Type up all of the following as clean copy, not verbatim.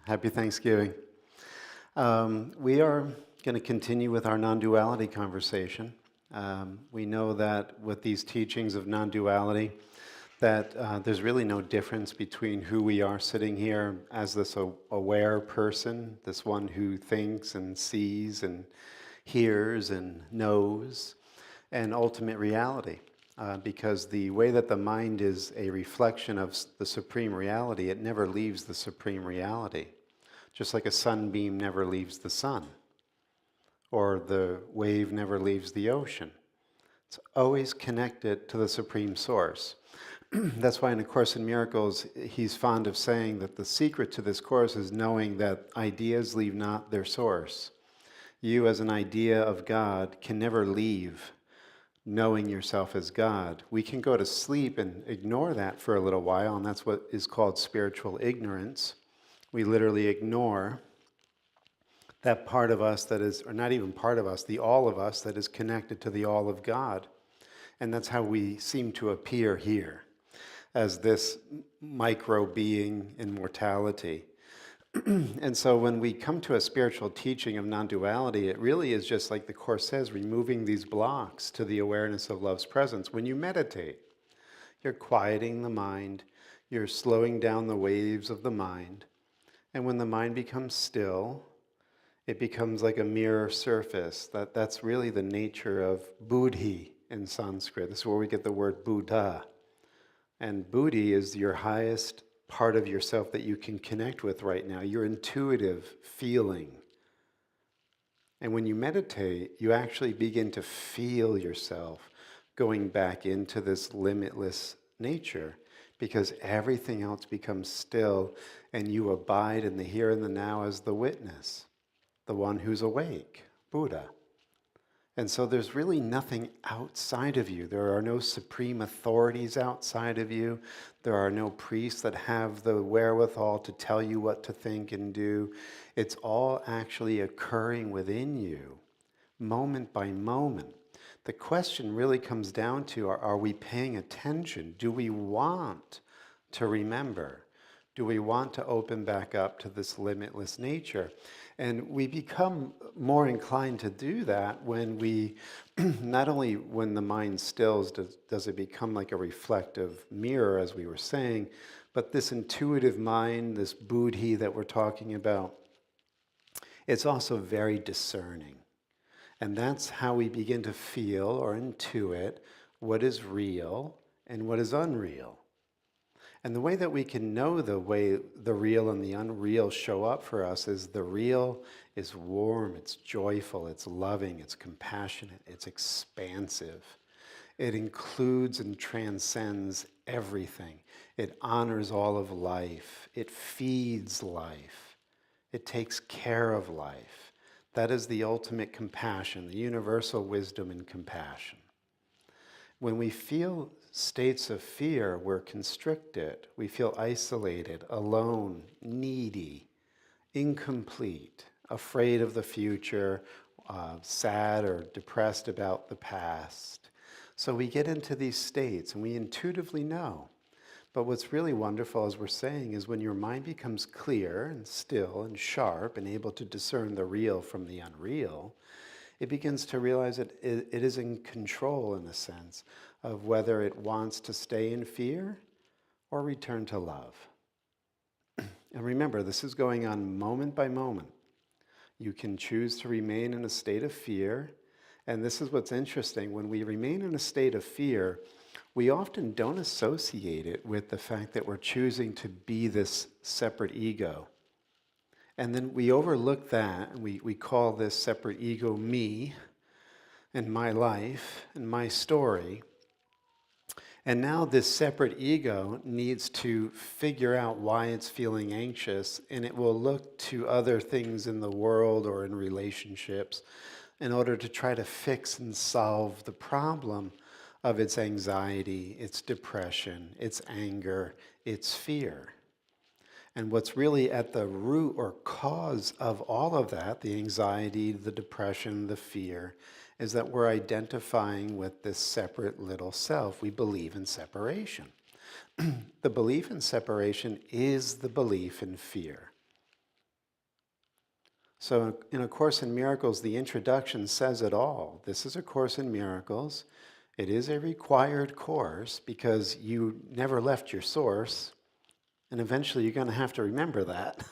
Happy Thanksgiving. We are going to continue with our non-duality conversation. We know that with these teachings of non-duality, that there's really no difference between who we are sitting here as this aware person, this one who thinks and sees and hears and knows, and ultimate reality. Because the way that the mind is a reflection of the supreme reality, it never leaves the supreme reality. Just like a sunbeam never leaves the sun, or the wave never leaves the ocean. It's always connected to the supreme source. That's why in A Course in Miracles, he's fond of saying that the secret to this course is knowing that ideas leave not their source. You, as an idea of God, can never leave knowing yourself as God. We can go to sleep and ignore that for a little while, and that's what is called spiritual ignorance. We literally ignore that part of us that is, or not even part of us, the all of us that is connected to the all of God. And that's how we seem to appear here, as this micro being in mortality. And so when we come to a spiritual teaching of non-duality, it really is just like the Course says, removing these blocks to the awareness of love's presence. When you meditate, you're quieting the mind, you're slowing down the waves of the mind, and when the mind becomes still, it becomes like a mirror surface. That's really the nature of buddhi in Sanskrit. This is where we get the word Buddha. And buddhi is your highest part of yourself that you can connect with right now, your intuitive feeling. And when you meditate, you actually begin to feel yourself going back into this limitless nature, because everything else becomes still and you abide in the here and the now as the witness, the one who's awake, Buddha. And so there's really nothing outside of you. There are no supreme authorities outside of you. There are no priests that have the wherewithal to tell you what to think and do. It's all actually occurring within you, moment by moment. The question really comes down to, are we paying attention? Do we want to remember? Do we want to open back up to this limitless nature? And we become more inclined to do that when we, not only when the mind stills, does it become like a reflective mirror, as we were saying, but this intuitive mind, this buddhi that we're talking about, it's also very discerning. And that's how we begin to feel or intuit what is real and what is unreal. And the way that we can know the way the real and the unreal show up for us is the real is warm, it's joyful, it's loving, it's compassionate, it's expansive. It includes and transcends everything. It honors all of life. It feeds life. It takes care of life. That is the ultimate compassion, the universal wisdom and compassion. When we feel states of fear, we're constricted. We feel isolated, alone, needy, incomplete, afraid of the future, sad or depressed about the past. So we get into these states and we intuitively know. But what's really wonderful, as we're saying, is when your mind becomes clear and still and sharp and able to discern the real from the unreal, it begins to realize that it is in control, in a sense, of whether it wants to stay in fear or return to love. And remember, this is going on moment by moment. You can choose to remain in a state of fear. And this is what's interesting. When we remain in a state of fear, we often don't associate it with the fact that we're choosing to be this separate ego. And then we overlook that, and we call this separate ego me, and my life, and my story. And now this separate ego needs to figure out why it's feeling anxious, and it will look to other things in the world or in relationships in order to try to fix and solve the problem of its anxiety, its depression, its anger, its fear. And what's really at the root or cause of all of that, the anxiety, the depression, the fear, is that we're identifying with this separate little self. We believe in separation. The belief in separation is the belief in fear. So in A Course in Miracles, the introduction says it all. This is A Course in Miracles. It is a required course because you never left your source, and eventually you're going to have to remember that,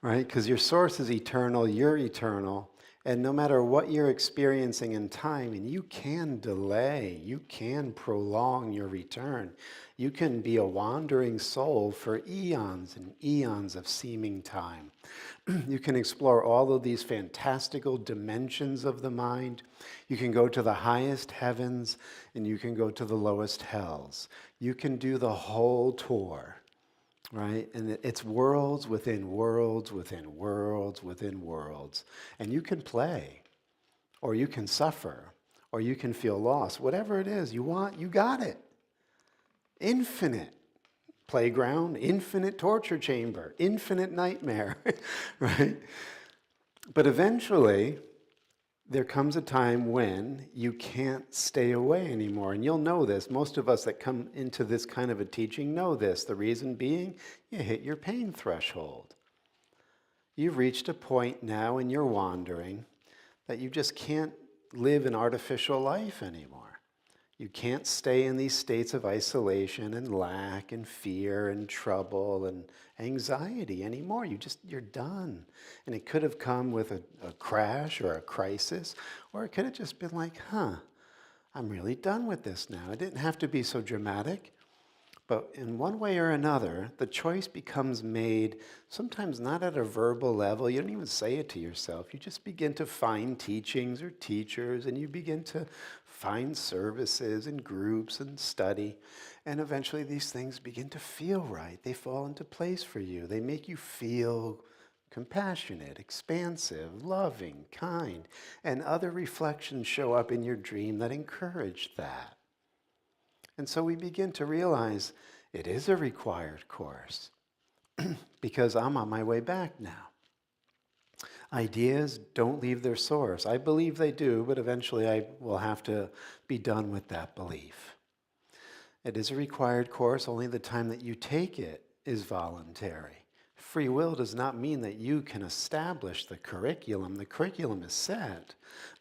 right? Because your source is eternal, you're eternal, and no matter what you're experiencing in time, and you can delay, you can prolong your return. You can be a wandering soul for eons and eons of seeming time. You can explore all of these fantastical dimensions of the mind. You can go to the highest heavens and you can go to the lowest hells. You can do the whole tour, right? And it's worlds within worlds within worlds within worlds. And you can play, or you can suffer, or you can feel lost. Whatever it is you want, you got it. Infinite playground, infinite torture chamber, infinite nightmare, right? But eventually, there comes a time when you can't stay away anymore. And you'll know this. Most of us that come into this kind of a teaching know this. The reason being, you hit your pain threshold. You've reached a point now in your wandering that you just can't live an artificial life anymore. You can't stay in these states of isolation and lack and fear and trouble and anxiety anymore. You're done. And it could have come with a crash or a crisis, or it could have just been like, I'm really done with this now. It didn't have to be so dramatic. But in one way or another, the choice becomes made, sometimes not at a verbal level. You don't even say it to yourself. You just begin to find teachings or teachers, and you begin to find services and groups and study. And eventually these things begin to feel right. They fall into place for you. They make you feel compassionate, expansive, loving, kind. And other reflections show up in your dream that encourage that. And so we begin to realize it is a required course because I'm on my way back now. Ideas don't leave their source. I believe they do, but eventually I will have to be done with that belief. It is a required course, only the time that you take it is voluntary. Free will does not mean that you can establish the curriculum. The curriculum is set.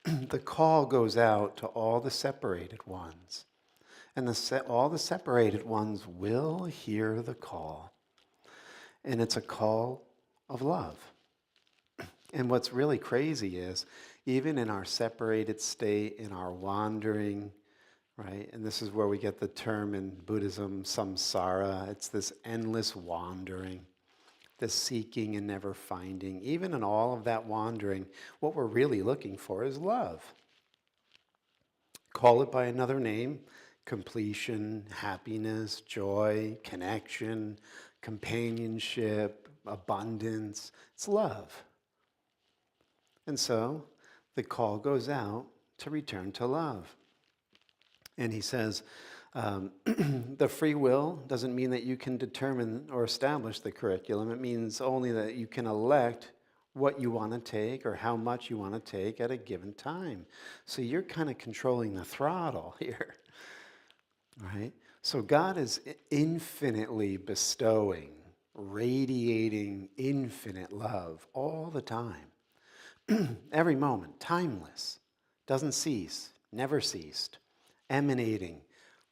The call goes out to all the separated ones. And all the separated ones will hear the call. And it's a call of love. And what's really crazy is, even in our separated state, in our wandering, right? And this is where we get the term in Buddhism, samsara. It's this endless wandering, this seeking and never finding. Even in all of that wandering, what we're really looking for is love. Call it by another name: completion, happiness, joy, connection, companionship, abundance. It's love. And so the call goes out to return to love. And he says, the free will doesn't mean that you can determine or establish the curriculum. It means only that you can elect what you want to take or how much you want to take at a given time. So you're kind of controlling the throttle here. Right? So God is infinitely bestowing, radiating infinite love all the time. Every moment, timeless, doesn't cease, never ceased, emanating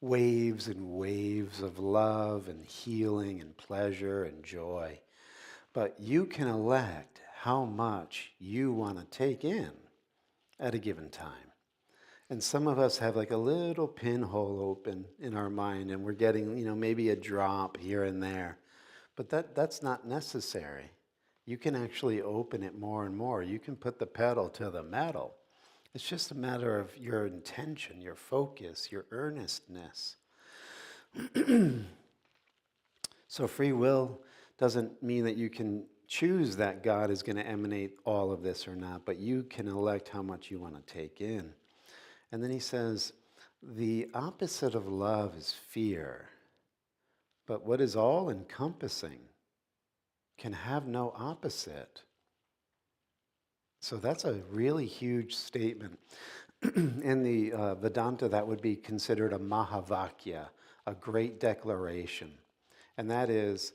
waves and waves of love and healing and pleasure and joy. But you can elect how much you want to take in at a given time. And some of us have like a little pinhole open in our mind, and we're getting, maybe a drop here and there. But that's not necessary. You can actually open it more and more. You can put the pedal to the metal. It's just a matter of your intention, your focus, your earnestness. So free will doesn't mean that you can choose that God is going to emanate all of this or not, but you can elect how much you want to take in. And then he says, the opposite of love is fear, but what is all-encompassing can have no opposite. So that's a really huge statement. In the Vedanta, that would be considered a Mahavakya, a great declaration, and that is,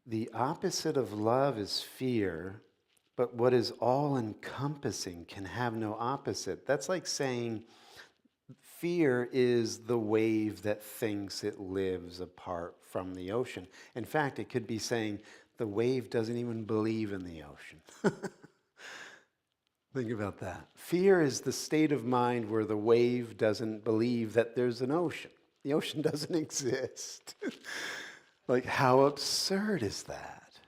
the opposite of love is fear, but what is all-encompassing can have no opposite. That's like saying fear is the wave that thinks it lives apart from the ocean. In fact, it could be saying the wave doesn't even believe in the ocean. Think about that. Fear is the state of mind where the wave doesn't believe that there's an ocean. The ocean doesn't exist. Like, how absurd is that?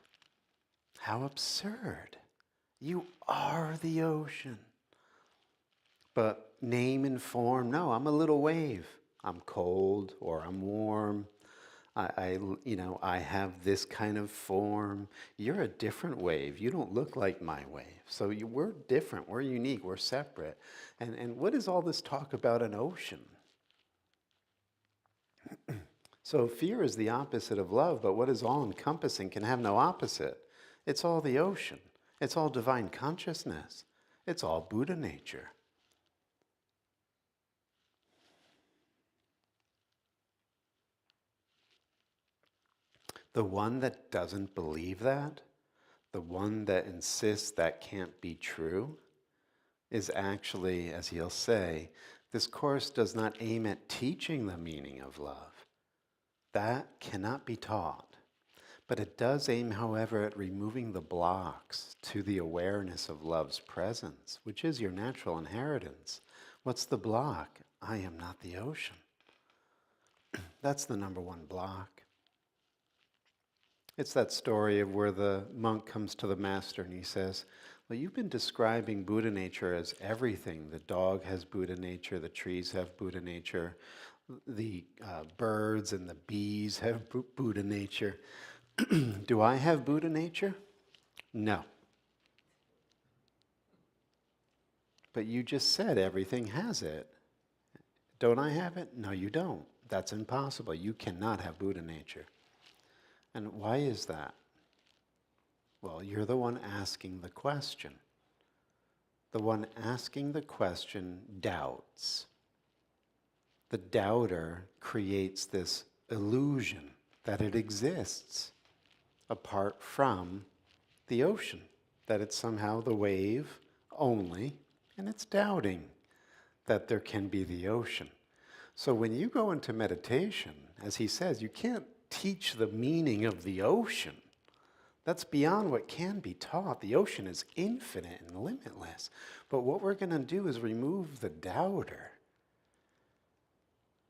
How absurd. You are the ocean. But name and form, no, I'm a little wave. I'm cold or I'm warm. I have this kind of form. You're a different wave. You don't look like my wave. So we're different. We're unique. We're separate. And what is all this talk about an ocean? So fear is the opposite of love, but what is all-encompassing can have no opposite. It's all the ocean. It's all divine consciousness. It's all Buddha nature. The one that doesn't believe that, the one that insists that can't be true, is actually, as he'll say, this course does not aim at teaching the meaning of love. That cannot be taught. But it does aim, however, at removing the blocks to the awareness of love's presence, which is your natural inheritance. What's the block? I am not the ocean. That's the number one block. It's that story of where the monk comes to the master and he says, well, you've been describing Buddha nature as everything. The dog has Buddha nature, the trees have Buddha nature, the birds and the bees have Buddha nature. Do I have Buddha nature? No. But you just said everything has it. Don't I have it? No, you don't. That's impossible. You cannot have Buddha nature. And why is that? Well, you're the one asking the question. The one asking the question doubts. The doubter creates this illusion that it exists apart from the ocean, that it's somehow the wave only, and it's doubting that there can be the ocean. So when you go into meditation, as he says, you can't teach the meaning of the ocean. That's beyond what can be taught. The ocean is infinite and limitless. But what we're going to do is remove the doubter.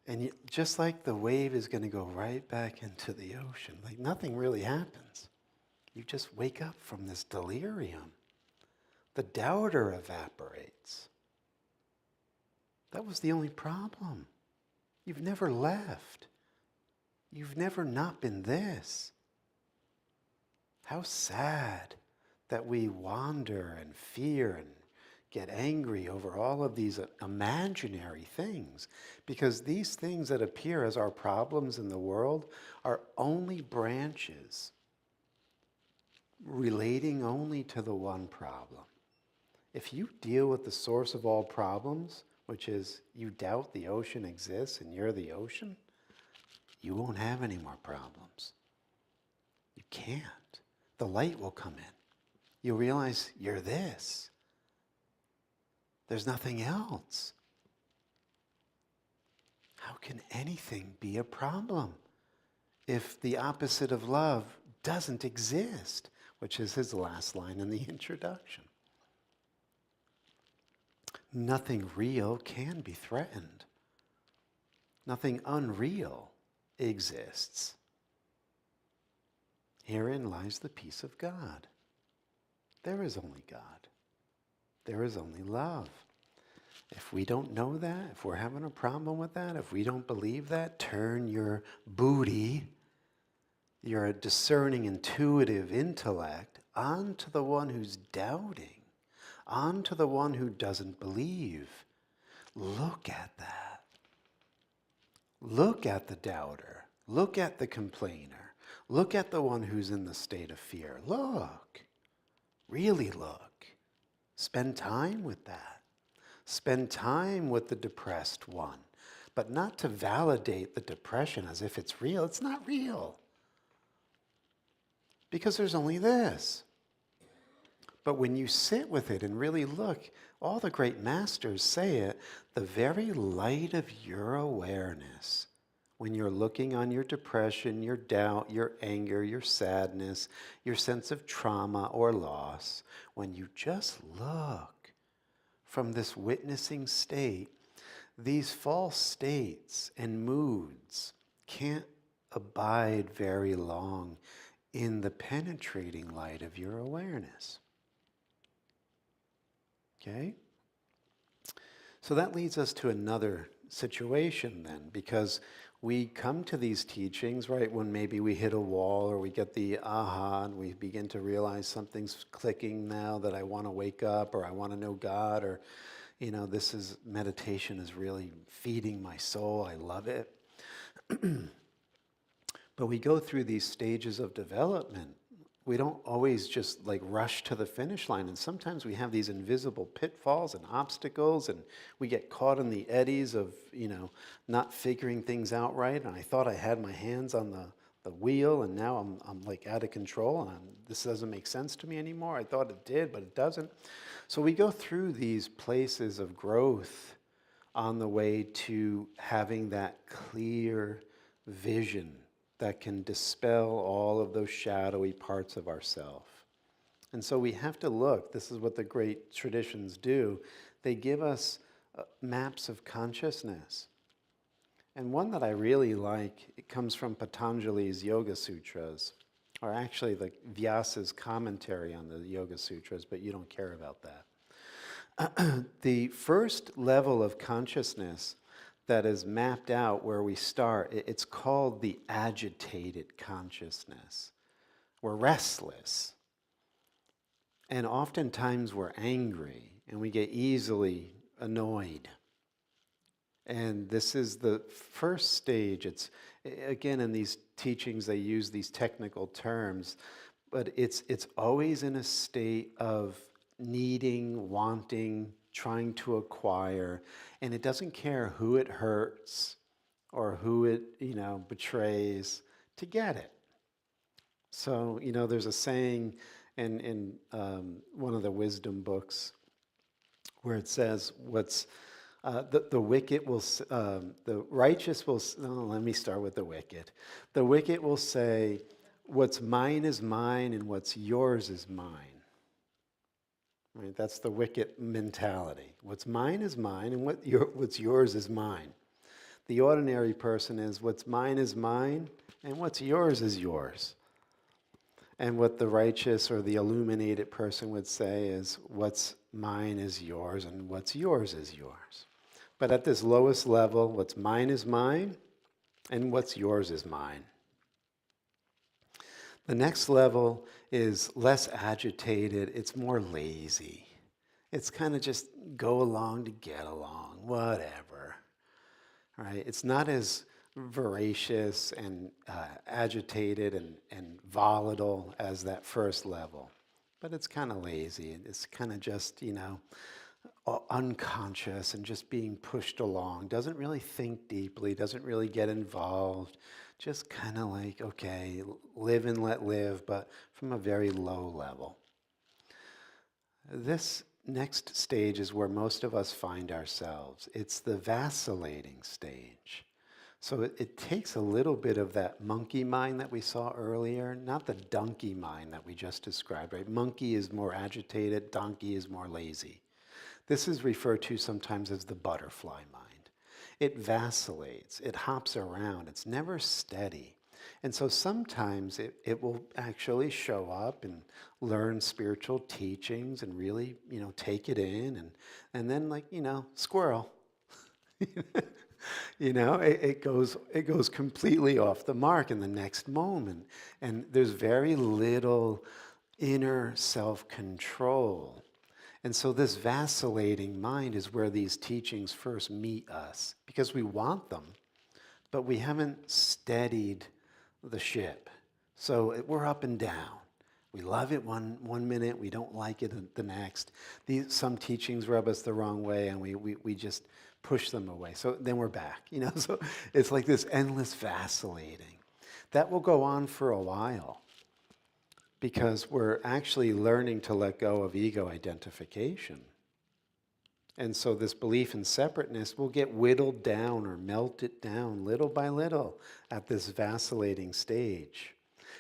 And just like the wave is going to go right back into the ocean, like nothing really happens. You just wake up from this delirium. The doubter evaporates. That was the only problem. You've never left. You've never not been this. How sad that we wander and fear and get angry over all of these imaginary things, because these things that appear as our problems in the world are only branches relating only to the one problem. If you deal with the source of all problems, which is you doubt the ocean exists and you're the ocean, you won't have any more problems. You can't. The light will come in. You'll realize you're this. There's nothing else. How can anything be a problem if the opposite of love doesn't exist, which is his last line in the introduction? Nothing real can be threatened. Nothing unreal exists. Herein lies the peace of God. There is only God. There is only love. If we don't know that, if we're having a problem with that, if we don't believe that, turn your booty, your discerning, intuitive intellect, onto the one who's doubting, onto the one who doesn't believe. Look at that. Look at the doubter. Look at the complainer. Look at the one who's in the state of fear. Look. Really look. Spend time with that. Spend time with the depressed one. but not to validate the depression as if it's real. It's not real. Because there's only this. But when you sit with it and really look, all the great masters say it, the very light of your awareness, when you're looking on your depression, your doubt, your anger, your sadness, your sense of trauma or loss, when you just look from this witnessing state, these false states and moods can't abide very long in the penetrating light of your awareness. Okay? So that leads us to another situation then, because we come to these teachings, right, when maybe we hit a wall or we get the aha and we begin to realize something's clicking now, that I want to wake up or I want to know God, or, this is meditation is really feeding my soul. I love it. But we go through these stages of development. We don't always just rush to the finish line. And sometimes we have these invisible pitfalls and obstacles, and we get caught in the eddies of, not figuring things out right. And I thought I had my hands on the wheel, and now I'm out of control, and this doesn't make sense to me anymore. I thought it did, but it doesn't. So we go through these places of growth on the way to having that clear vision that can dispel all of those shadowy parts of ourself. And so we have to look. This is what the great traditions do. They give us maps of consciousness. And one that I really like, it comes from Patanjali's Yoga Sutras, or actually Vyasa's commentary on the Yoga Sutras, but you don't care about that. The first level of consciousness that is mapped out where we start, it's called the agitated consciousness. We're restless. And oftentimes we're angry and we get easily annoyed. And this is the first stage. It's, again, in these teachings they use these technical terms, but it's always in a state of needing, wanting, trying to acquire, and it doesn't care who it hurts or who it, betrays to get it. So, there's a saying in one of the wisdom books where it says, the wicked will, the righteous will, let me start with the wicked. The wicked will say, what's mine is mine and what's yours is mine. Right? That's the wicked mentality. What's mine is mine, and what's yours is mine. The ordinary person is what's mine is mine, and what's yours is yours. And what the righteous or the illuminated person would say is what's mine is yours, and what's yours is yours. But at this lowest level, what's mine is mine, and what's yours is mine. The next level is less agitated, it's more lazy. It's kind of just go along to get along, whatever. Right? It's not as voracious and agitated and volatile as that first level. But it's kind of lazy. It's kind of just, unconscious and just being pushed along. Doesn't really think deeply, doesn't really get involved. Just kind of okay, live and let live, but from a very low level. This next stage is where most of us find ourselves. It's the vacillating stage. So it takes a little bit of that monkey mind that we saw earlier, not the donkey mind that we just described, right? Monkey is more agitated, donkey is more lazy. This is referred to sometimes as the butterfly mind. It vacillates, it hops around, it's never steady. And so sometimes it will actually show up and learn spiritual teachings and really, take it in and then squirrel. It goes completely off the mark in the next moment. And there's very little inner self-control. And so this vacillating mind is where these teachings first meet us, because we want them, but we haven't steadied the ship. So we're up and down. We love it one minute, we don't like it the next. Some teachings rub us the wrong way, and we just push them away. So then we're back, so it's like this endless vacillating. That will go on for a while because we're actually learning to let go of ego identification. And so this belief in separateness will get whittled down or melted down little by little at this vacillating stage.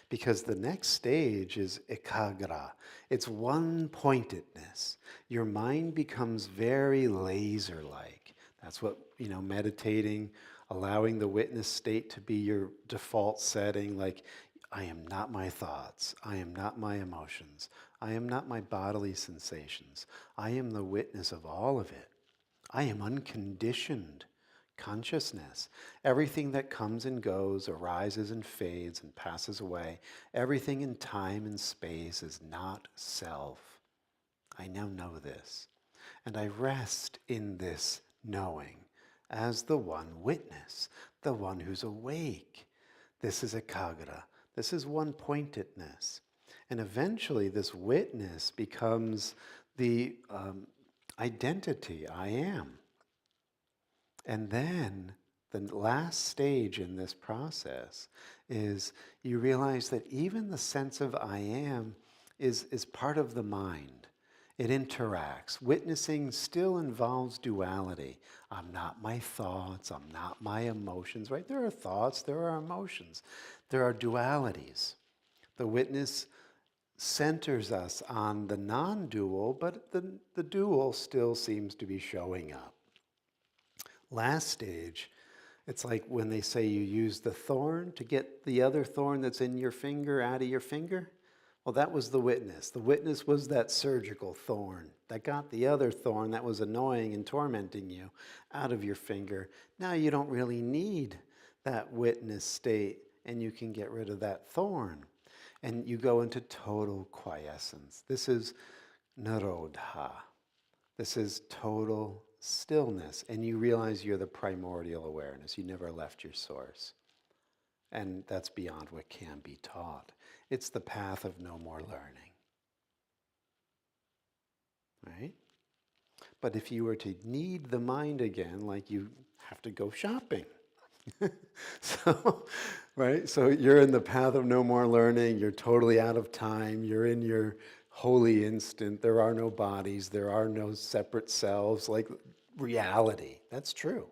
Because the next stage is ekagra. It's one-pointedness. Your mind becomes very laser-like. That's what, meditating, allowing the witness state to be your default setting, like, I am not my thoughts. I am not my emotions. I am not my bodily sensations. I am the witness of all of it. I am unconditioned consciousness. Everything that comes and goes, arises and fades and passes away, everything in time and space is not self. I now know this, and I rest in this knowing as the one witness, the one who's awake. This is ekagra. This is one-pointedness. And eventually this witness becomes the identity, I am. And then the last stage in this process is you realize that even the sense of I am is part of the mind. It interacts. Witnessing still involves duality. I'm not my thoughts, I'm not my emotions, right? There are thoughts, there are emotions. There are dualities. The witness centers us on the non-dual, but the dual still seems to be showing up. Last stage, it's like when they say you use the thorn to get the other thorn that's in your finger out of your finger. Well, that was the witness. The witness was that surgical thorn that got the other thorn that was annoying and tormenting you out of your finger. Now you don't really need that witness state, and you can get rid of that thorn. And you go into total quiescence. This is nirodha. This is total stillness. And you realize you're the primordial awareness. You never left your source. And that's beyond what can be taught. It's the path of no more learning. Right? But if you were to need the mind again, like you have to go shopping. So you're in the path of no more learning, you're totally out of time, you're in your holy instant, there are no bodies, there are no separate selves, like reality. That's true.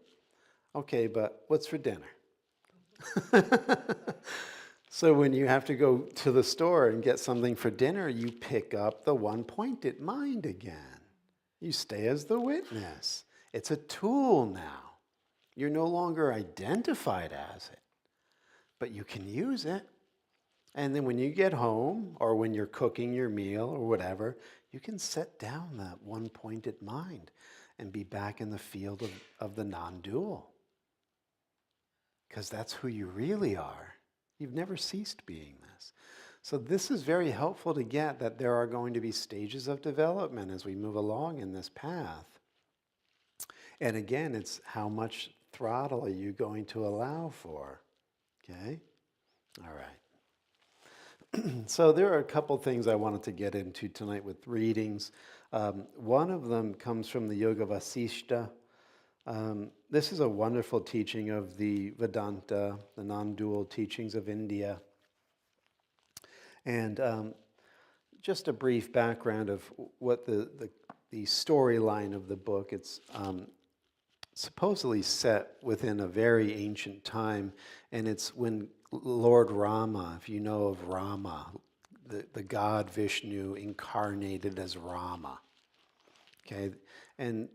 Okay, but what's for dinner? So when you have to go to the store and get something for dinner, you pick up the one-pointed mind again. You stay as the witness. It's a tool now. You're no longer identified as it, but you can use it. And then when you get home, or when you're cooking your meal or whatever, you can set down that one-pointed mind and be back in the field of the non-dual. Because that's who you really are. You've never ceased being this. So this is very helpful to get that there are going to be stages of development as we move along in this path. And again, it's how much throttle are you going to allow for? Okay? All right. So there are a couple things I wanted to get into tonight with readings. One of them comes from the Yoga Vasishta. This is a wonderful teaching of the Vedanta, the non-dual teachings of India. And just a brief background of what the storyline of the book. It's supposedly set within a very ancient time, and it's when Lord Rama, if you know of Rama, the god Vishnu incarnated as Rama. Okay, and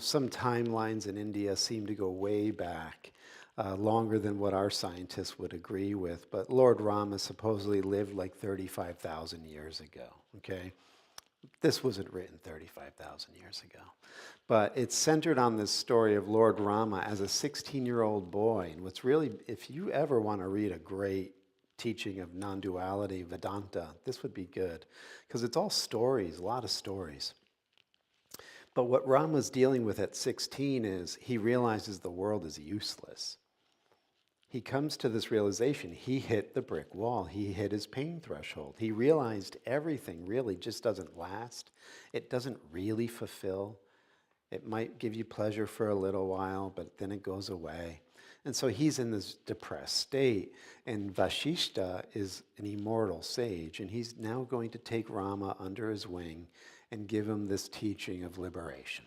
some timelines in India seem to go way back, longer than what our scientists would agree with. But Lord Rama supposedly lived like 35,000 years ago. Okay, this wasn't written 35,000 years ago, but it's centered on this story of Lord Rama as a 16-year-old boy. And what's really, if you ever want to read a great teaching of non-duality, Vedanta, this would be good, because it's all stories, a lot of stories. But what Rama's dealing with at 16 is he realizes the world is useless. He comes to this realization. He hit the brick wall. He hit his pain threshold. He realized everything really just doesn't last. It doesn't really fulfill. It might give you pleasure for a little while, but then it goes away. And so he's in this depressed state. And Vashishta is an immortal sage, and he's now going to take Rama under his wing and give him this teaching of liberation.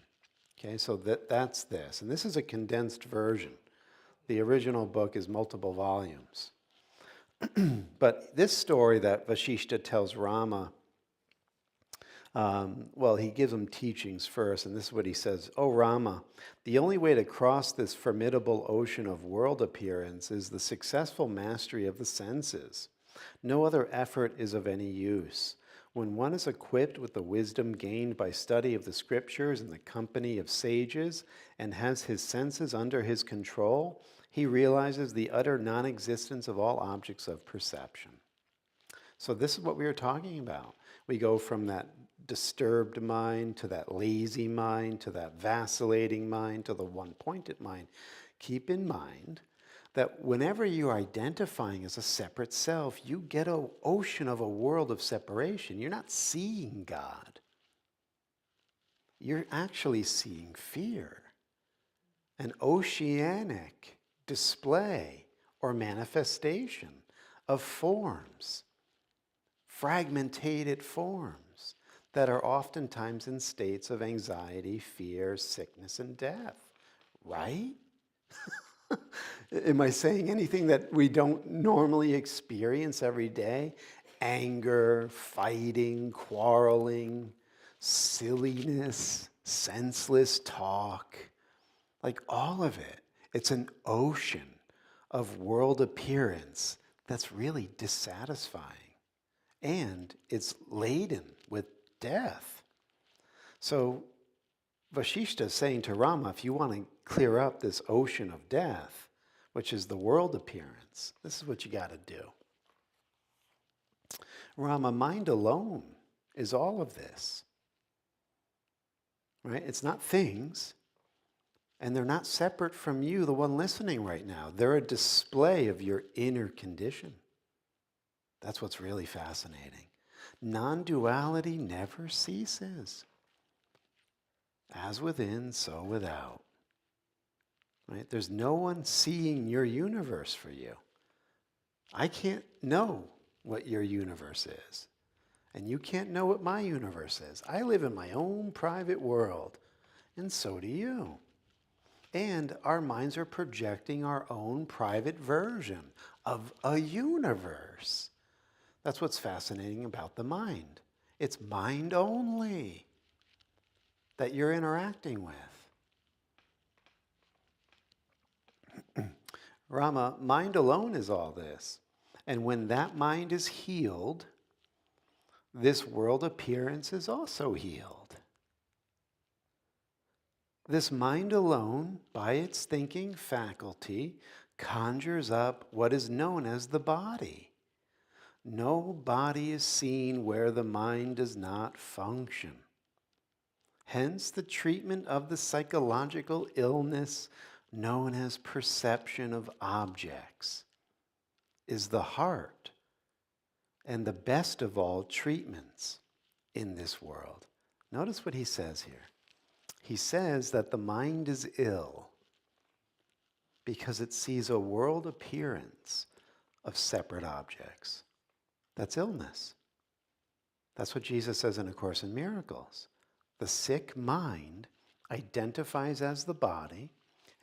Okay, so that's this. And this is a condensed version. The original book is multiple volumes. But this story that Vashishta tells Rama, he gives him teachings first, and this is what he says. "Oh Rama, the only way to cross this formidable ocean of world appearance is the successful mastery of the senses. No other effort is of any use. When one is equipped with the wisdom gained by study of the scriptures in the company of sages and has his senses under his control, he realizes the utter non-existence of all objects of perception." So this is what we were talking about. We go from that disturbed mind to that lazy mind to that vacillating mind to the one-pointed mind. Keep in mind that whenever you're identifying as a separate self, you get an ocean of a world of separation. You're not seeing God. You're actually seeing fear, an oceanic display or manifestation of forms, fragmented forms that are oftentimes in states of anxiety, fear, sickness, and death, right? Am I saying anything that we don't normally experience every day? Anger, fighting, quarreling, silliness, senseless talk, like all of it. It's an ocean of world appearance that's really dissatisfying. And it's laden with death. So Vashishta is saying to Rama, if you want to clear up this ocean of death, which is the world appearance, this is what you got to do. Rama, mind alone is all of this. Right? It's not things, and they're not separate from you, the one listening right now. They're a display of your inner condition. That's what's really fascinating. Non-duality never ceases. As within, so without. Right? There's no one seeing your universe for you. I can't know what your universe is. And you can't know what my universe is. I live in my own private world. And so do you. And our minds are projecting our own private version of a universe. That's what's fascinating about the mind. It's mind only that you're interacting with. Rama, mind alone is all this. And when that mind is healed, this world appearance is also healed. This mind alone, by its thinking faculty, conjures up what is known as the body. No body is seen where the mind does not function. Hence the treatment of the psychological illness known as perception of objects is the heart and the best of all treatments in this world. Notice what he says here. He says that the mind is ill because it sees a world appearance of separate objects. That's illness. That's what Jesus says in A Course in Miracles. The sick mind identifies as the body,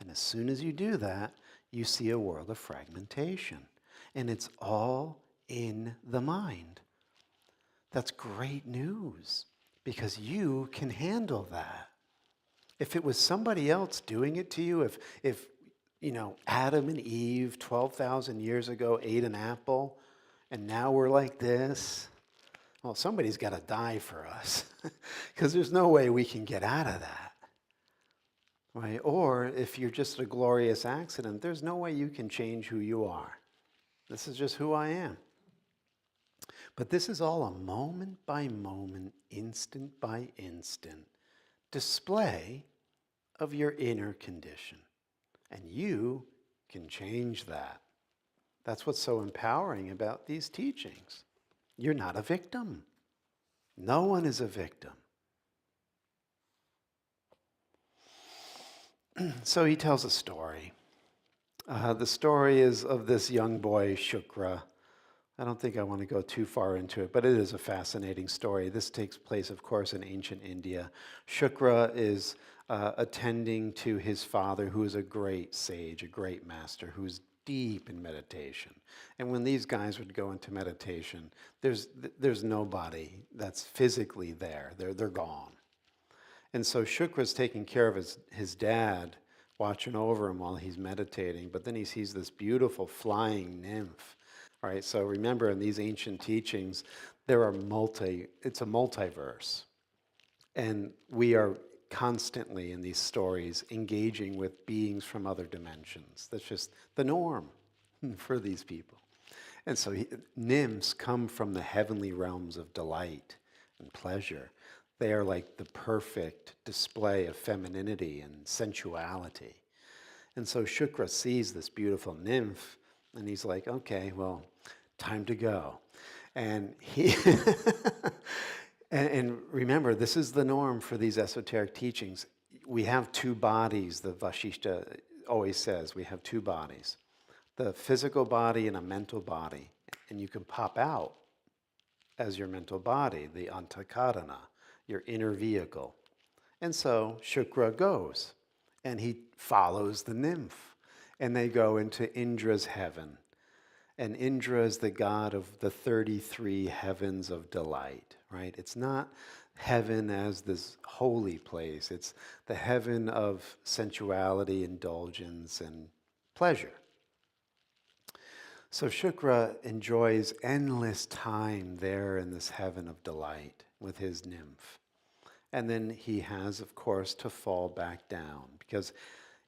and as soon as you do that, you see a world of fragmentation. And it's all in the mind. That's great news, because you can handle that. If it was somebody else doing it to you, if Adam and Eve 12,000 years ago ate an apple, and now we're like this, well, somebody's got to die for us, because there's no way we can get out of that. Right? Or if you're just a glorious accident, there's no way you can change who you are. This is just who I am. But this is all a moment by moment, instant by instant display of your inner condition. And you can change that. That's what's so empowering about these teachings. You're not a victim. No one is a victim. So he tells a story. The story is of this young boy, Shukra. I don't think I want to go too far into it, but it is a fascinating story. This takes place, of course, in ancient India. Shukra is attending to his father, who is a great sage, a great master, who's deep in meditation. And when these guys would go into meditation, there's nobody that's physically there. They're gone. And so Shukra's taking care of his dad, watching over him while he's meditating, but then he sees this beautiful flying nymph. All right, so remember in these ancient teachings, it's a multiverse. And we are constantly in these stories engaging with beings from other dimensions. That's just the norm for these people. And so nymphs come from the heavenly realms of delight and pleasure. They are like the perfect display of femininity and sensuality. And so Shukra sees this beautiful nymph, and he's like, okay, well, time to go. And he and remember, this is the norm for these esoteric teachings. We have two bodies, the Vashishta always says, we have two bodies. The physical body and a mental body. And you can pop out as your mental body, the antakarana, your inner vehicle. And so Shukra goes, and he follows the nymph. And they go into Indra's heaven. And Indra is the god of the 33 heavens of delight, right? It's not heaven as this holy place. It's the heaven of sensuality, indulgence, and pleasure. So Shukra enjoys endless time there in this heaven of delight with his nymph. And then he has, of course, to fall back down because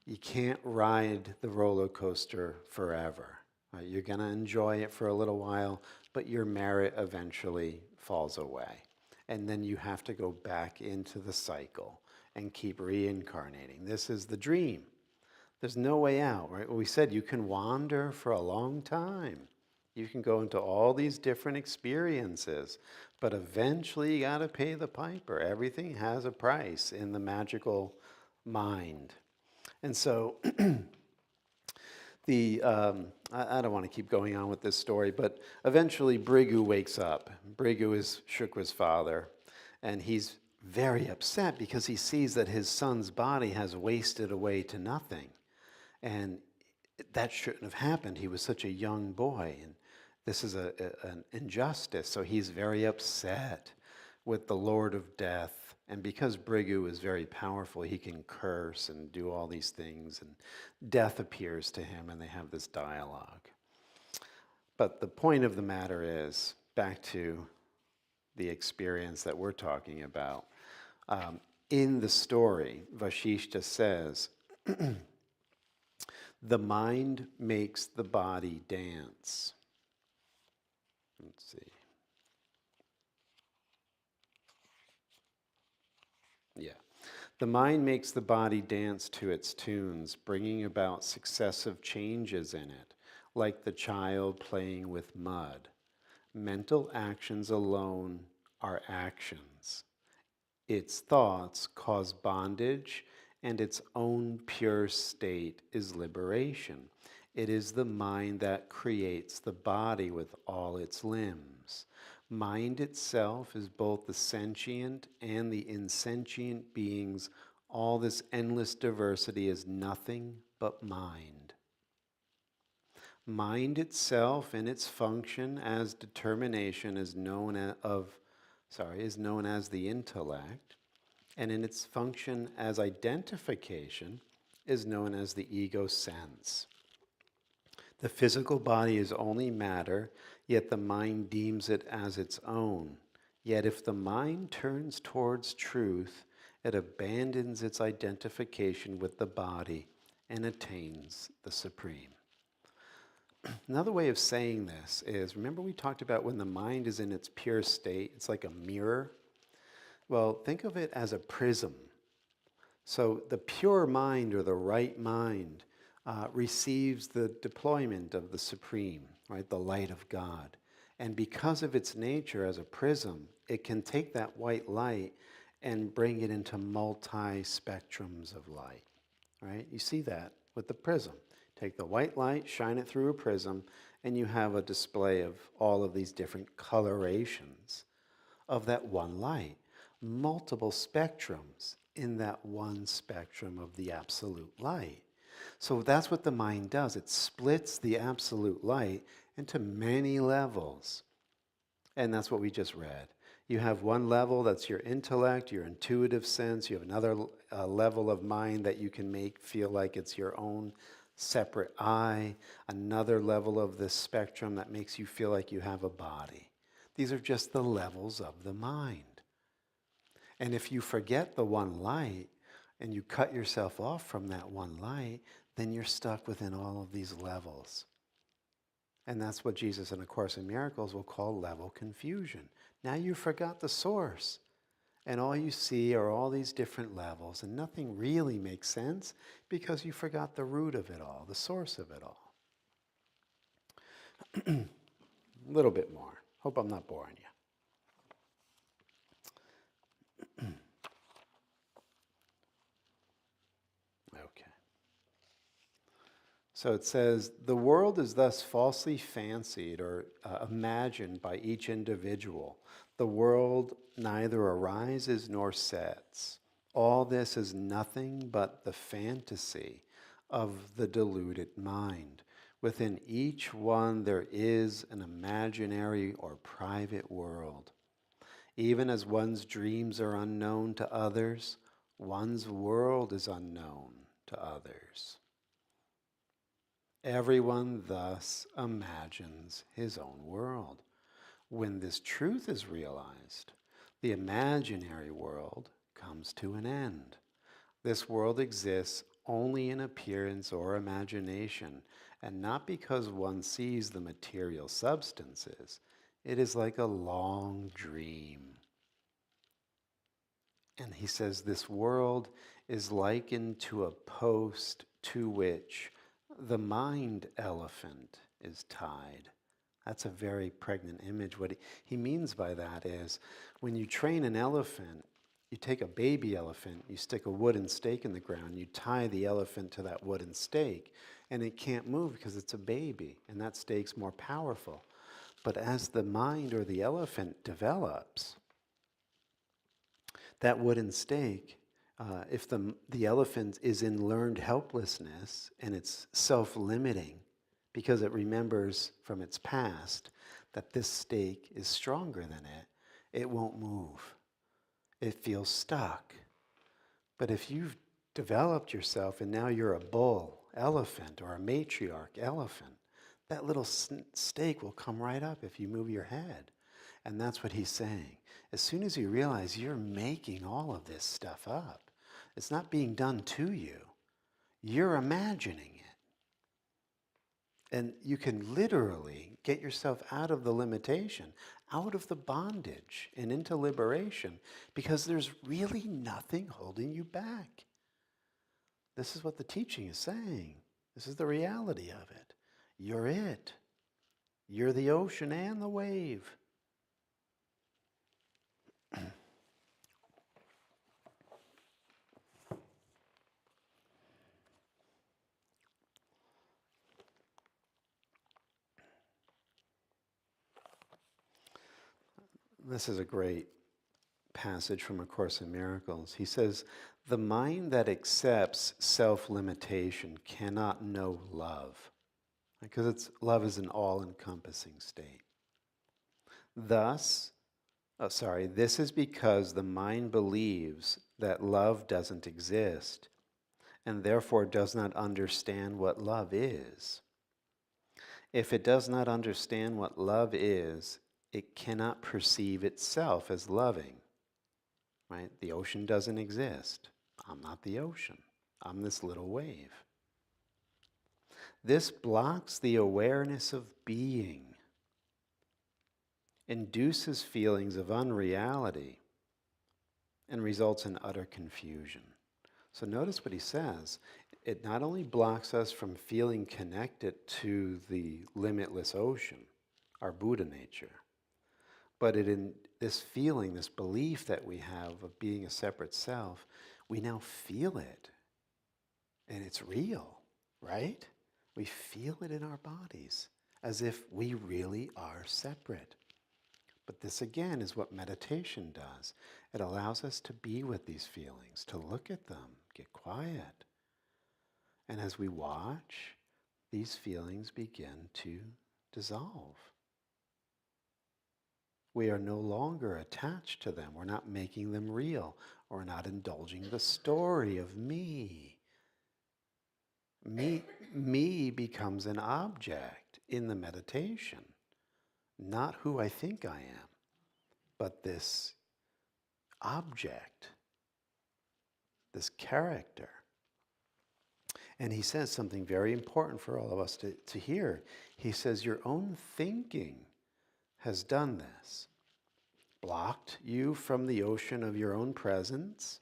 you can't ride the roller coaster forever. Right? You're going to enjoy it for a little while, but your merit eventually falls away. And then you have to go back into the cycle and keep reincarnating. This is the dream. There's no way out, right? We said you can wander for a long time. You can go into all these different experiences, but eventually you got to pay the piper. Everything has a price in the magical mind. And so I don't want to keep going on with this story, but eventually Brigu wakes up. Brigu is Shukra's father, and he's very upset because he sees that his son's body has wasted away to nothing. And that shouldn't have happened. He was such a young boy, and this is an injustice. So he's very upset with the Lord of Death. And because Brigu is very powerful, he can curse and do all these things. And death appears to him, and they have this dialogue. But the point of the matter is, back to the experience that we're talking about. In the story, Vashishta says, the mind makes the body dance. Let's see. Yeah. The mind makes the body dance to its tunes, bringing about successive changes in it, like the child playing with mud. Mental actions alone are actions. Its thoughts cause bondage, and its own pure state is liberation. It is the mind that creates the body with all its limbs. Mind itself is both the sentient and the insentient beings. All this endless diversity is nothing but mind. Mind itself in its function as determination is known as the intellect, and in its function as identification is known as the ego sense. The physical body is only matter, yet the mind deems it as its own. Yet if the mind turns towards truth, it abandons its identification with the body and attains the supreme. Another way of saying this is, remember we talked about when the mind is in its pure state, it's like a mirror? Well, think of it as a prism. So the pure mind or the right mind receives the deployment of the Supreme, right, the light of God. And because of its nature as a prism, it can take that white light and bring it into multi-spectrums of light. right? You see that with the prism. Take the white light, shine it through a prism, and you have a display of all of these different colorations of that one light. Multiple spectrums in that one spectrum of the absolute light. So that's what the mind does. It splits the absolute light into many levels. And that's what we just read. You have one level that's your intellect, your intuitive sense. You have another level of mind that you can make feel like it's your own separate I. Another level of this spectrum that makes you feel like you have a body. These are just the levels of the mind. And if you forget the one light and you cut yourself off from that one light, then you're stuck within all of these levels. And that's what Jesus in A Course in Miracles will call level confusion. Now you forgot the source. And all you see are all these different levels, and nothing really makes sense because you forgot the root of it all, the source of it all. A little bit more. Hope I'm not boring you. Okay. So it says, the world is thus falsely fancied or imagined by each individual. The world neither arises nor sets. All this is nothing but the fantasy of the deluded mind. Within each one there is an imaginary or private world. Even as one's dreams are unknown to others, one's world is unknown to others. Everyone thus imagines his own world. When this truth is realized, the imaginary world comes to an end. This world exists only in appearance or imagination, and not because one sees the material substances. It is like a long dream. And he says this world is likened to a post to which the mind elephant is tied. That's a very pregnant image. What he means by that is when you train an elephant, you take a baby elephant, you stick a wooden stake in the ground, you tie the elephant to that wooden stake, and it can't move because it's a baby, and that stake's more powerful. But as the mind or the elephant develops, that wooden stake, if the elephant is in learned helplessness and it's self-limiting because it remembers from its past that this stake is stronger than it won't move. It feels stuck. But if you've developed yourself and now you're a bull elephant or a matriarch elephant, that little stake will come right up if you move your head. And that's what he's saying. As soon as you realize you're making all of this stuff up, it's not being done to you. You're imagining it. And you can literally get yourself out of the limitation, out of the bondage, and into liberation, because there's really nothing holding you back. This is what the teaching is saying. This is the reality of it. You're it. You're the ocean and the wave. This is a great passage from A Course in Miracles. He says, the mind that accepts self-limitation cannot know love, because love is an all-encompassing state. This is because the mind believes that love doesn't exist, and therefore does not understand what love is. If it does not understand what love is, it cannot perceive itself as loving. Right? The ocean doesn't exist. I'm not the ocean. I'm this little wave. This blocks the awareness of being, induces feelings of unreality, and results in utter confusion. So notice what he says. It not only blocks us from feeling connected to the limitless ocean, our Buddha nature, but in this feeling, this belief that we have of being a separate self, we now feel it. And it's real, right? We feel it in our bodies as if we really are separate. But this again is what meditation does. It allows us to be with these feelings, to look at them, get quiet. And as we watch, these feelings begin to dissolve. We are no longer attached to them. We're not making them real. We're not indulging the story of me. Me becomes an object in the meditation, not who I think I am, but this object, this character. And he says something very important for all of us to hear. He says, your own thinking has done this, blocked you from the ocean of your own presence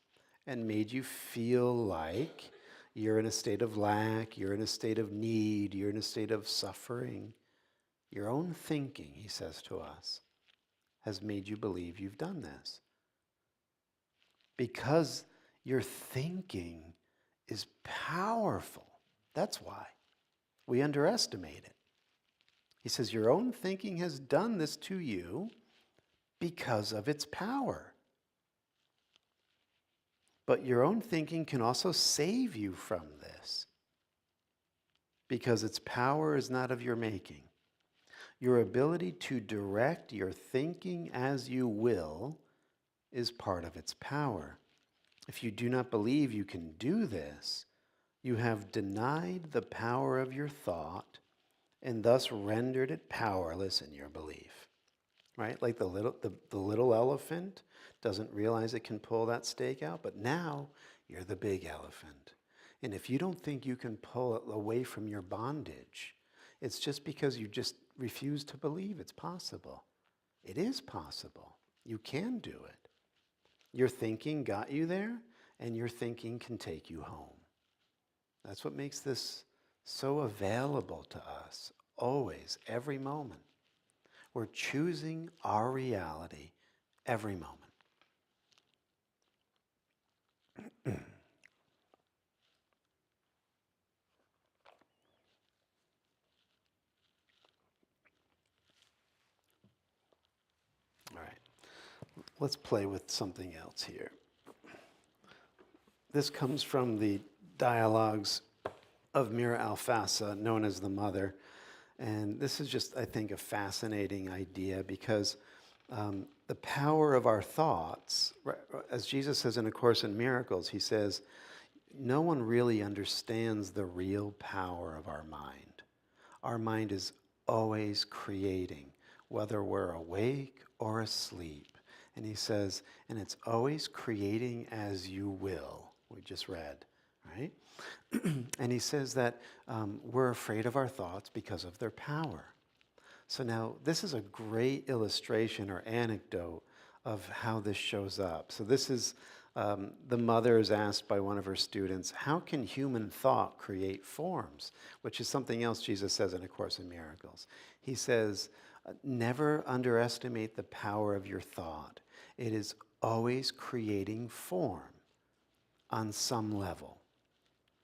and made you feel like you're in a state of lack, you're in a state of need, you're in a state of suffering. Your own thinking, he says to us, has made you believe you've done this. Because your thinking is powerful. That's why. We underestimate it. He says, your own thinking has done this to you because of its power. But your own thinking can also save you from this, because its power is not of your making. Your ability to direct your thinking as you will is part of its power. If you do not believe you can do this, you have denied the power of your thought and thus rendered it powerless in your belief. Right? Like the little elephant doesn't realize it can pull that stake out, but now you're the big elephant. And if you don't think you can pull it away from your bondage, it's just because you just refuse to believe it's possible. It is possible. You can do it. Your thinking got you there, and your thinking can take you home. That's what makes this so available to us, always, every moment. We're choosing our reality every moment. All right, let's play with something else here. This comes from the dialogues of Mira Alfassa, known as the Mother. And this is just, I think, a fascinating idea because the power of our thoughts, as Jesus says in A Course in Miracles, he says, no one really understands the real power of our mind. Our mind is always creating, whether we're awake or asleep. And he says, and it's always creating as you will. We just read, right? And he says that we're afraid of our thoughts because of their power. So now this is a great illustration or anecdote of how this shows up. So this is, the mother is asked by one of her students, how can human thought create forms? Which is something else Jesus says in A Course in Miracles. He says, never underestimate the power of your thought. It is always creating form on some level.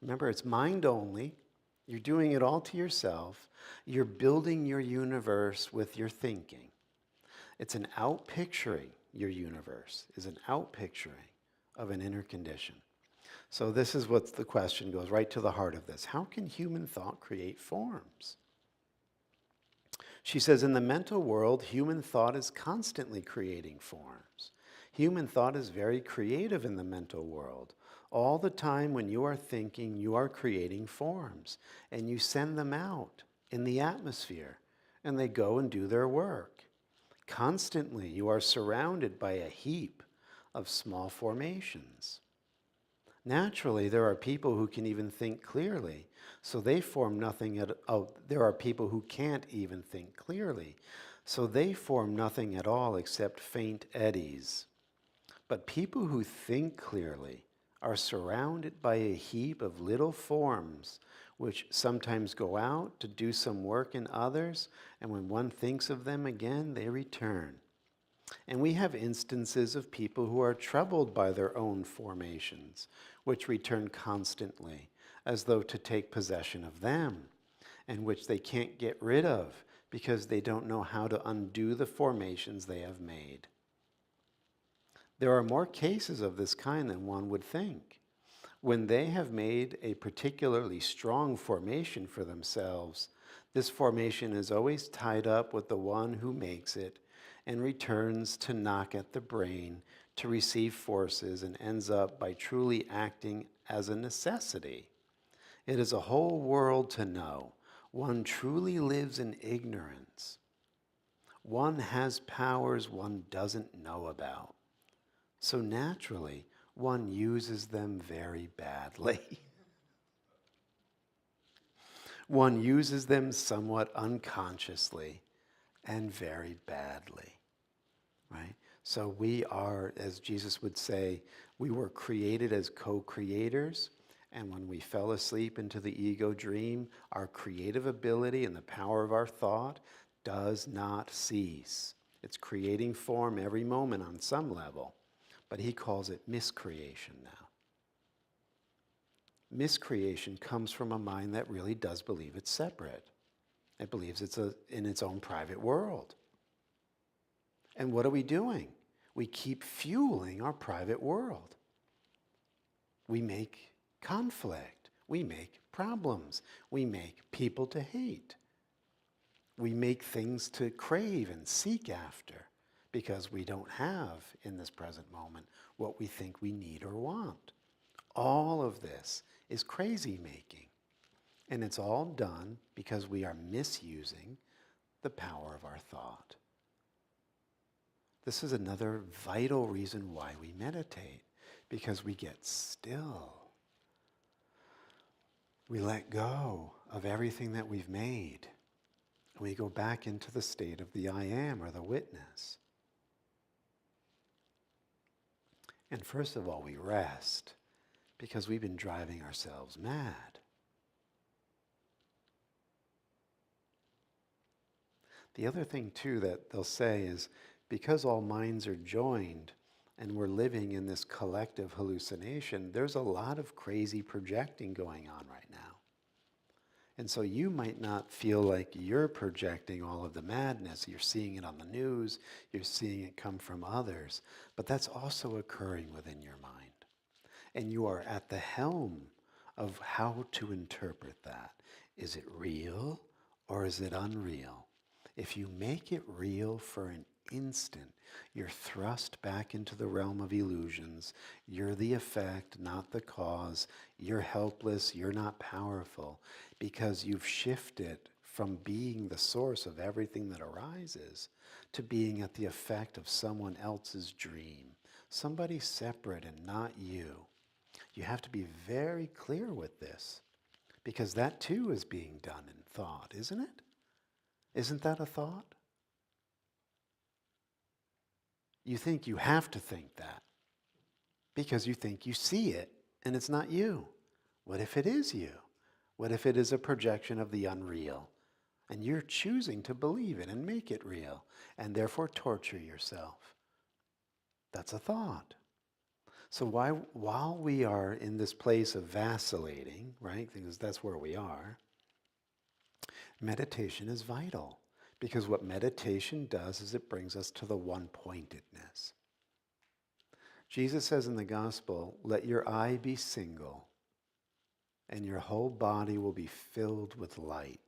Remember, it's mind only. You're doing it all to yourself. You're building your universe with your thinking. It's an outpicturing. Your universe is an outpicturing of an inner condition. So this is what the question goes right to the heart of this. How can human thought create forms? She says, in the mental world, human thought is constantly creating forms. Human thought is very creative in the mental world. All the time when you are thinking, you are creating forms, and you send them out in the atmosphere, and they go and do their work. Constantly, you are surrounded by a heap of small formations. Naturally, there are people who can even think clearly, so they form nothing at all. There are people who can't even think clearly, so they form nothing at all except faint eddies. But people who think clearly are surrounded by a heap of little forms which sometimes go out to do some work in others, and when one thinks of them again, they return. And we have instances of people who are troubled by their own formations, which return constantly, as though to take possession of them, and which they can't get rid of because they don't know how to undo the formations they have made. There are more cases of this kind than one would think. When they have made a particularly strong formation for themselves, this formation is always tied up with the one who makes it and returns to knock at the brain to receive forces and ends up by truly acting as a necessity. It is a whole world to know. One truly lives in ignorance. One has powers one doesn't know about. So naturally, one uses them very badly. One uses them somewhat unconsciously and very badly, right? So we are, as Jesus would say, we were created as co-creators, and when we fell asleep into the ego dream, our creative ability and the power of our thought does not cease. It's creating form every moment on some level, but he calls it miscreation now. Miscreation comes from a mind that really does believe it's separate. It believes it's in its own private world. And what are we doing? We keep fueling our private world. We make conflict. We make problems. We make people to hate. We make things to crave and seek after because we don't have in this present moment what we think we need or want. All of this is crazy making. And it's all done because we are misusing the power of our thought. This is another vital reason why we meditate, because we get still. We let go of everything that we've made. We go back into the state of the I am, or the witness. And first of all, we rest, because we've been driving ourselves mad. The other thing, too, that they'll say is, because all minds are joined and we're living in this collective hallucination, there's a lot of crazy projecting going on right now. And so you might not feel like you're projecting all of the madness. You're seeing it on the news. You're seeing it come from others. But that's also occurring within your mind. And you are at the helm of how to interpret that. Is it real or is it unreal? If you make it real for an instant, you're thrust back into the realm of illusions. You're the effect, not the cause. You're helpless. You're not powerful, because you've shifted from being the source of everything that arises to being at the effect of someone else's dream, somebody separate and not you. You have to be very clear with this, because that too is being done in thought, isn't it? Isn't that a thought? You think you have to think that because you think you see it and it's not you. What if it is you? What if it is a projection of the unreal and you're choosing to believe it and make it real and therefore torture yourself? That's a thought. So while we are in this place of vacillating, right, because that's where we are, meditation is vital, because what meditation does is it brings us to the one-pointedness. Jesus says in the gospel, let your eye be single and your whole body will be filled with light.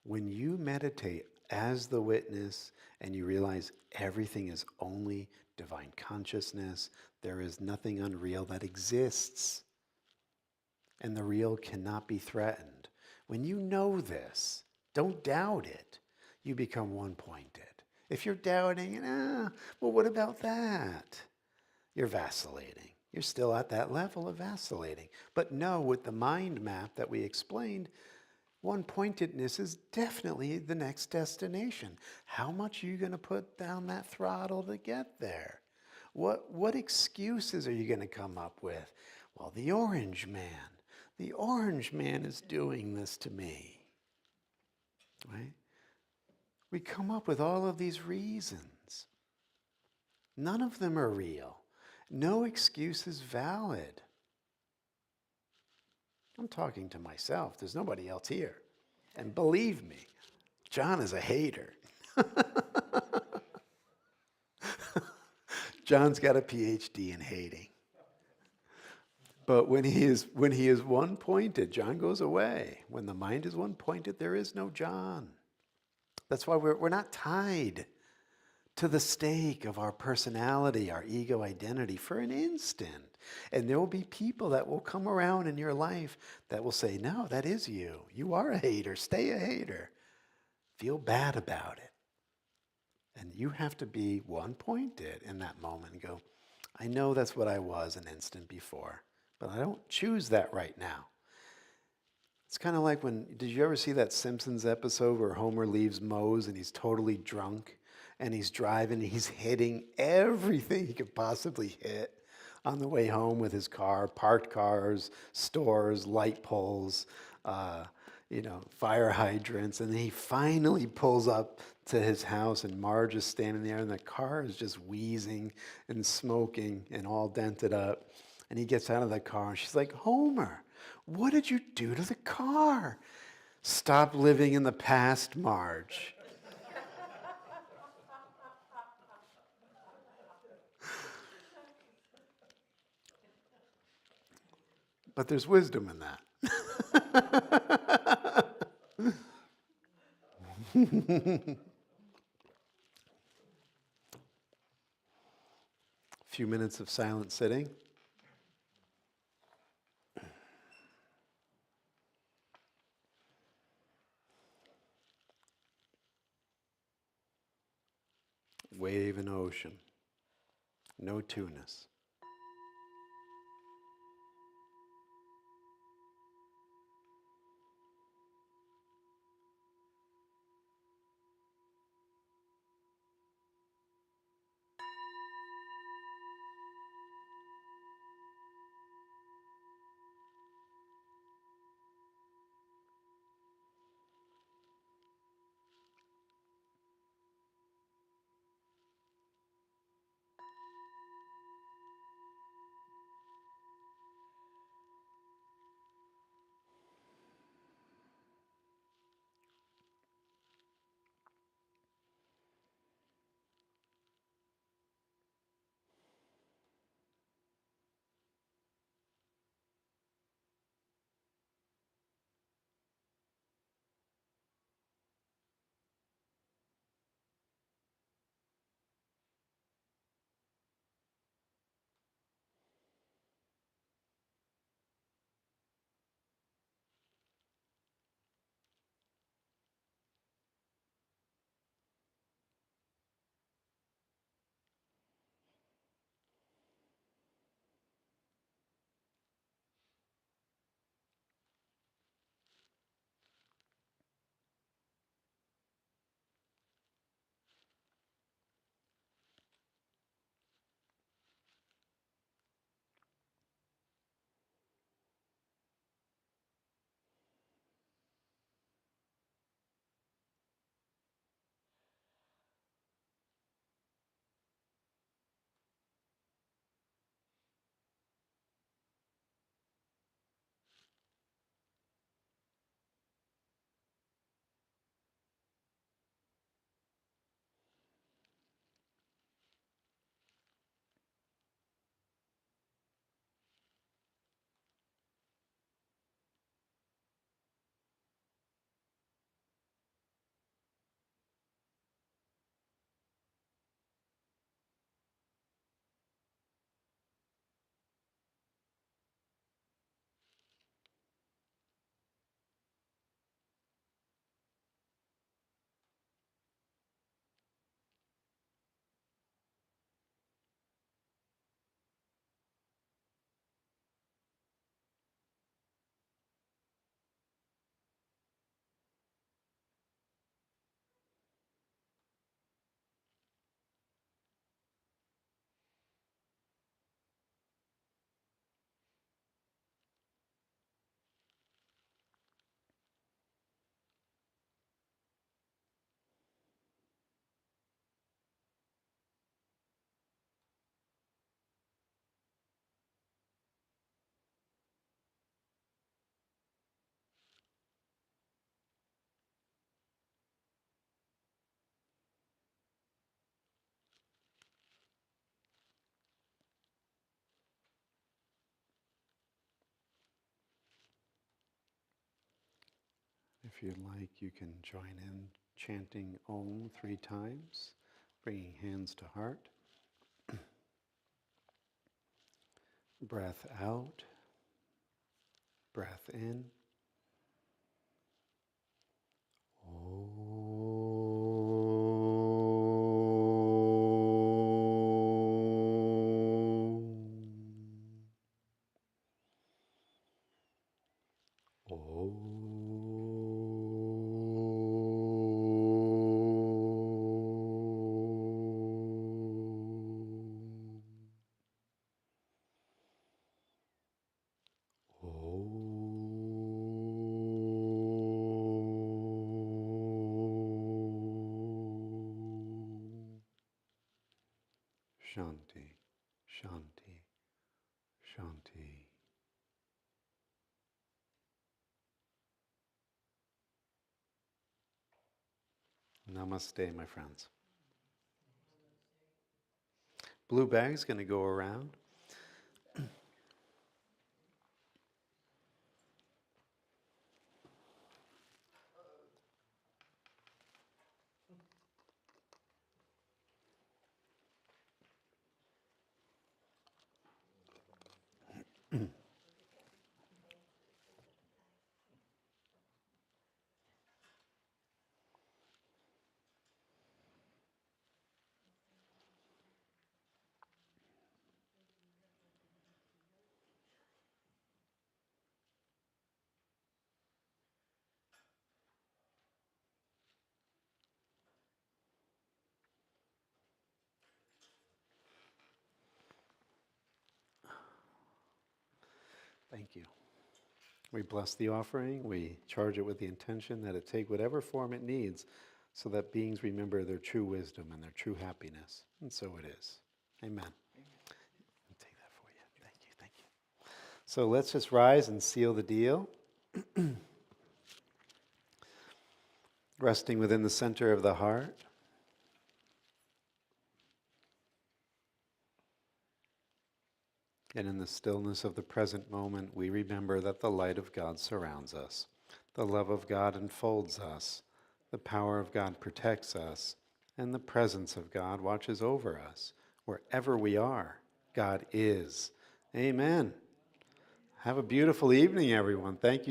When you meditate as the witness and you realize everything is only divine consciousness, there is nothing unreal that exists, and the real cannot be threatened. When you know this, don't doubt it. You become one-pointed. If you're doubting, well, what about that? You're vacillating. You're still at that level of vacillating. But no, with the mind map that we explained, one-pointedness is definitely the next destination. How much are you going to put down that throttle to get there? What excuses are you going to come up with? Well, the orange man. The orange man is doing this to me. Right? We come up with all of these reasons. None of them are real. No excuse is valid. I'm talking to myself. There's nobody else here. And believe me, John is a hater. John's got a PhD in hating. But when he is one-pointed, John goes away. When the mind is one-pointed, there is no John. That's why we're not tied to the stake of our personality, our ego identity for an instant. And there will be people that will come around in your life that will say, no, that is you. You are a hater. Stay a hater. Feel bad about it. And you have to be one-pointed in that moment and go, I know that's what I was an instant before, but I don't choose that right now. It's kind of like did you ever see that Simpsons episode where Homer leaves Moe's and he's totally drunk and he's driving and he's hitting everything he could possibly hit on the way home with his car, parked cars, stores, light poles, fire hydrants, and then he finally pulls up to his house and Marge is standing there and the car is just wheezing and smoking and all dented up. And he gets out of the car and she's like, Homer, what did you do to the car? Stop living in the past, Marge. But there's wisdom in that. A few minutes of silent sitting. Wave and ocean. No two-ness. If you'd like, you can join in chanting Om 3 times, bringing hands to heart. Breath out, breath in. Shanti, Shanti, Shanti. Namaste, my friends. Blue bag's going to go around. Thank you. We bless the offering. We charge it with the intention that it take whatever form it needs so that beings remember their true wisdom and their true happiness. And so it is. Amen. I'll take that for you. Thank you. Thank you. So let's just rise and seal the deal. Resting within the center of the heart. And in the stillness of the present moment, we remember that the light of God surrounds us. The love of God enfolds us. The power of God protects us. And the presence of God watches over us. Wherever we are, God is. Amen. Have a beautiful evening, everyone. Thank you.